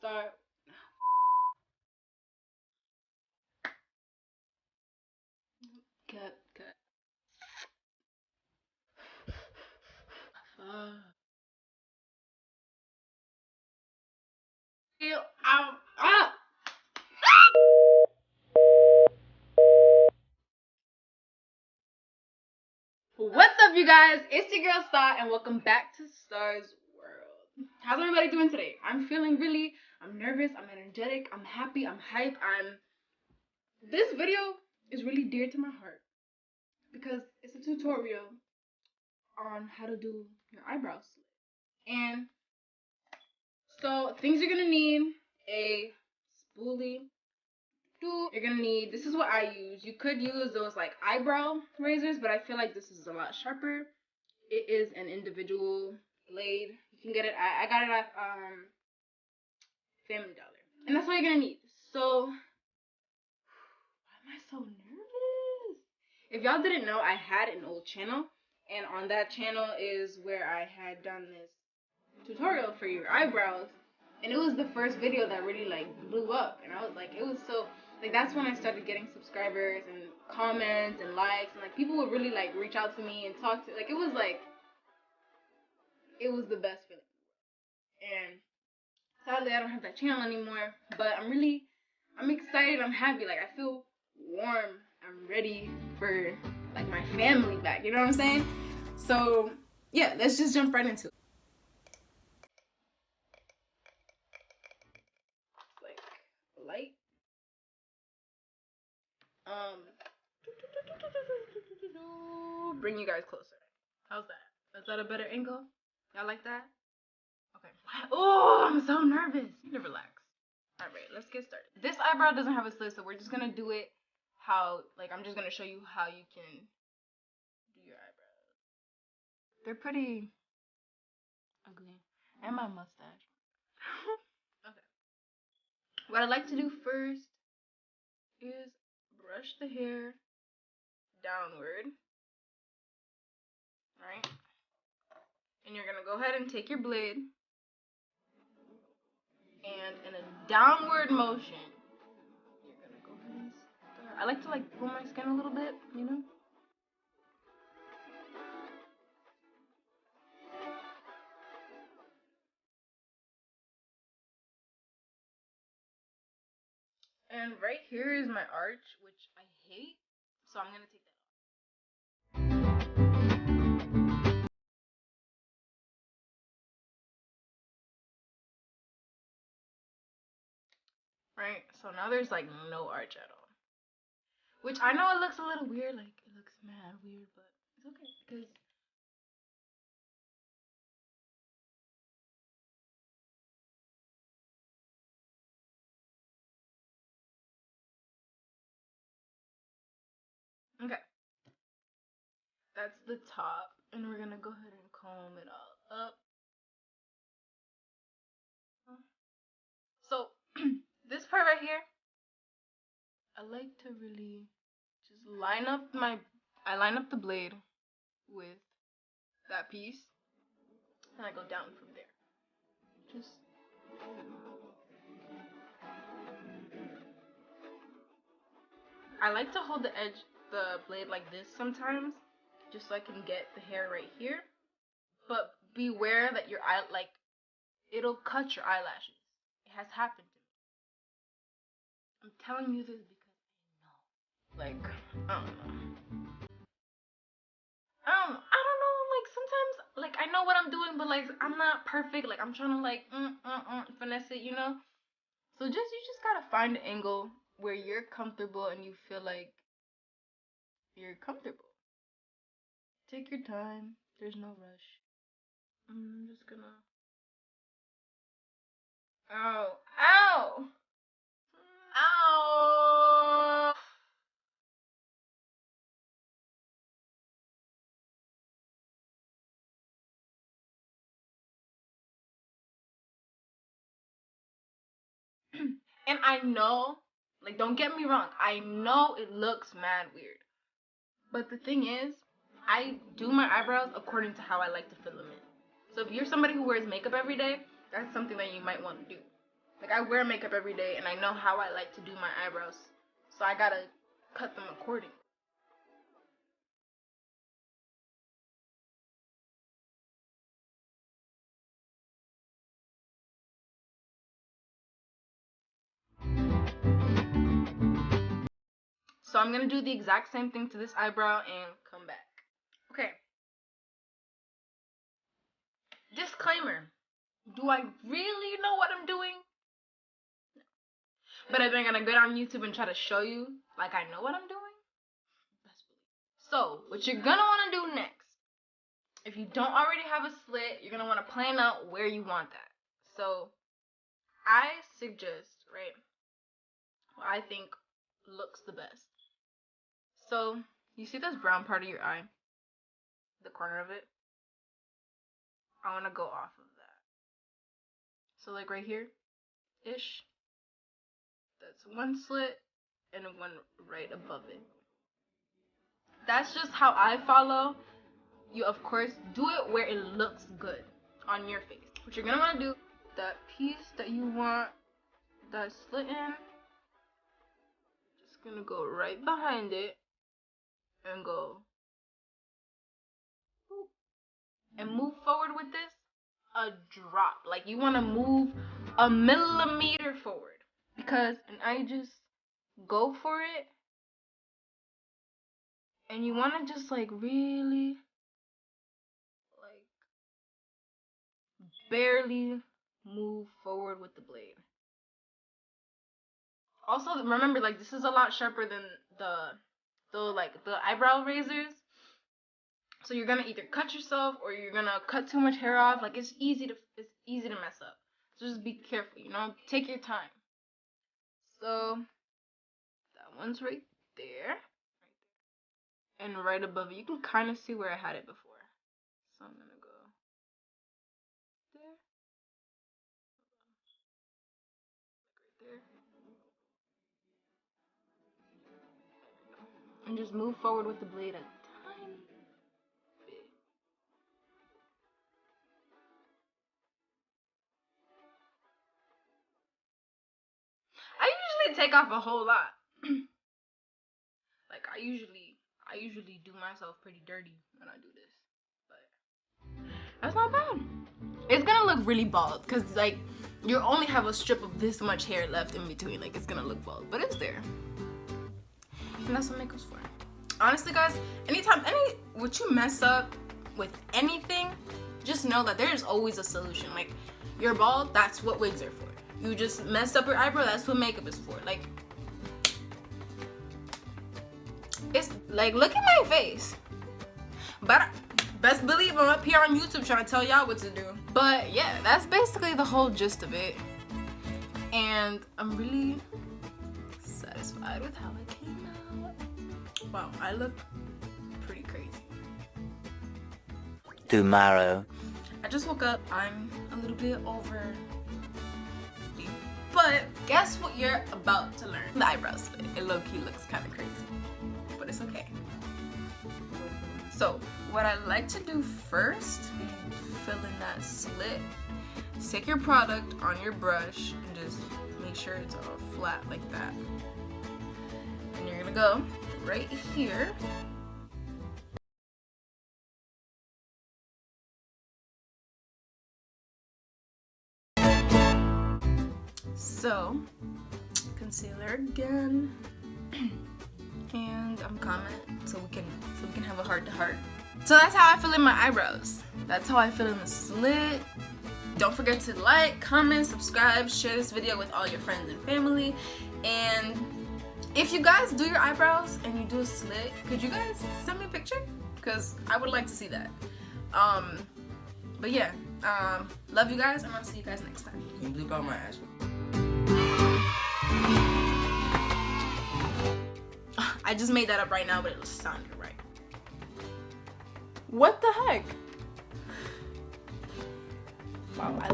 start. Cut. Feel out. Ah! What's up, you guys? It's your girl Star, and welcome back to Star's World. How's everybody doing today? I'm nervous, I'm energetic, I'm happy, I'm hype. This video is really dear to my heart because it's a tutorial on how to do your eyebrows. And so, things you're gonna need: a spoolie. You're gonna need, this is what I use. You could use those like eyebrow razors, but I feel like this is a lot sharper. It is an individual blade. You can get it. I got it at Family Dollar, and that's what you're gonna need. So, why am I so nervous? If y'all didn't know, I had an old channel, and on that channel is where I had done this tutorial for your eyebrows, and it was the first video that really like blew up, and I was like, it was so like, that's when I started getting subscribers and comments and likes, and like people would really like reach out to me and talk to, like, it was the best feeling. And sadly I don't have that channel anymore, but I'm excited, I'm happy, like I feel warm, I'm ready for like my family back, you know what I'm saying? So yeah, let's just jump right into it. Like light. Bring you guys closer. How's that? Is that a better angle? Y'all like that? Okay. Oh, I'm so nervous. You need to relax. Alright, let's get started. This eyebrow doesn't have a slit, so we're just gonna do it how, like, I'm just gonna show you how you can do your eyebrows. They're pretty ugly. And my mustache. Okay. What I like to do first is brush the hair downward. Alright? And you're gonna go ahead and take your blade, and in a downward motion, you're gonna go ahead and start. I like to like pull my skin a little bit, you know? And right here is my arch, which I hate, so I'm gonna take that off. Right, so now there's like no arch at all. Which I know it looks a little weird, like it looks mad weird, but it's okay because okay. That's the top, and we're gonna go ahead and comb it all up. So this part right here, I like to really just line up the blade with that piece, and I go down from there. Just I like to hold the blade like this sometimes, just so I can get the hair right here. But beware that your eye, like, it'll cut your eyelashes. It has happened to me. I'm telling you this because I know. Like, I don't know. I don't know. Like sometimes, like I know what I'm doing, but like I'm not perfect. Like I'm trying to like finesse it, you know. So you just gotta find an angle where you're comfortable and you feel like you're comfortable. Take your time. There's no rush. I'm just gonna. Ow! Ow! Ow! And I know, like, don't get me wrong, I know it looks mad weird. But the thing is, I do my eyebrows according to how I like to fill them in. So if you're somebody who wears makeup every day, that's something that you might want to do. Like, I wear makeup every day, and I know how I like to do my eyebrows. So I gotta cut them accordingly. So I'm gonna do the exact same thing to this eyebrow and come back. Okay. Disclaimer. Do I really know what I'm doing? But am I gonna get on YouTube and try to show you like I know what I'm doing? So, what you're gonna wanna do next, if you don't already have a slit, you're gonna wanna plan out where you want that. So, I suggest, right, what I think looks the best. So, you see this brown part of your eye? The corner of it? I wanna go off of that. So, like right here, ish. That's one slit and one right above it. That's just how I follow. You, of course, do it where it looks good on your face. What you're gonna wanna do, that piece that you want that slit in, just gonna go right behind it and go and move forward with this a drop. Like, you wanna move a millimeter forward, because, and I just go for it, and you wanna just like really like barely move forward with the blade. Also, remember, like, this is a lot sharper than the eyebrow razors. So you're gonna either cut yourself or you're gonna cut too much hair off. Like, it's easy to mess up. So just be careful, you know. Take your time. So that one's right there, and right above it. You can kind of see where I had it before. So I'm gonna go there, right there, and just move forward with the blade a tiny bit. I usually take off a whole lot. Like, I usually do myself pretty dirty when I do this, but that's not bad. It's gonna look really bald because, like, you only have a strip of this much hair left in between. Like, it's gonna look bald, but it's there, and that's what makeup's for. Honestly, guys, what you mess up with anything, just know that there's always a solution. Like, you're bald, that's what wigs are for. You just messed up your eyebrow, that's what makeup is for. Like, it's like, look at my face. But best believe I'm up here on YouTube trying to tell y'all what to do. But yeah, that's basically the whole gist of it. And I'm really satisfied with how it came out. Wow, I look pretty crazy. Tomorrow. I just woke up. I'm a little bit over. But guess what you're about to learn? The eyebrow slit. It low-key looks kind of crazy, but it's okay. So what I like to do first, fill in that slit. Take your product on your brush and just make sure it's all flat like that. And you're gonna go right here. So, concealer again, and I'm coming so we can have a heart to heart. So that's how I fill in my eyebrows. That's how I fill in the slit. Don't forget to like, comment, subscribe, share this video with all your friends and family. And if you guys do your eyebrows and you do a slit, could you guys send me a picture? Because I would like to see that. But yeah, love you guys, and I'll see you guys next time. You bleep out my ass. I just made that up right now, but it sounded right. What the heck? Wow, I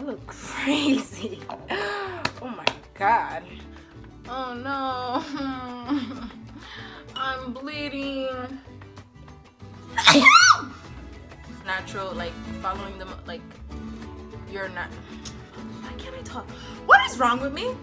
look crazy. Oh my god. Oh no. I'm bleeding. Natural, like, following them, like, you're not. What is wrong with me?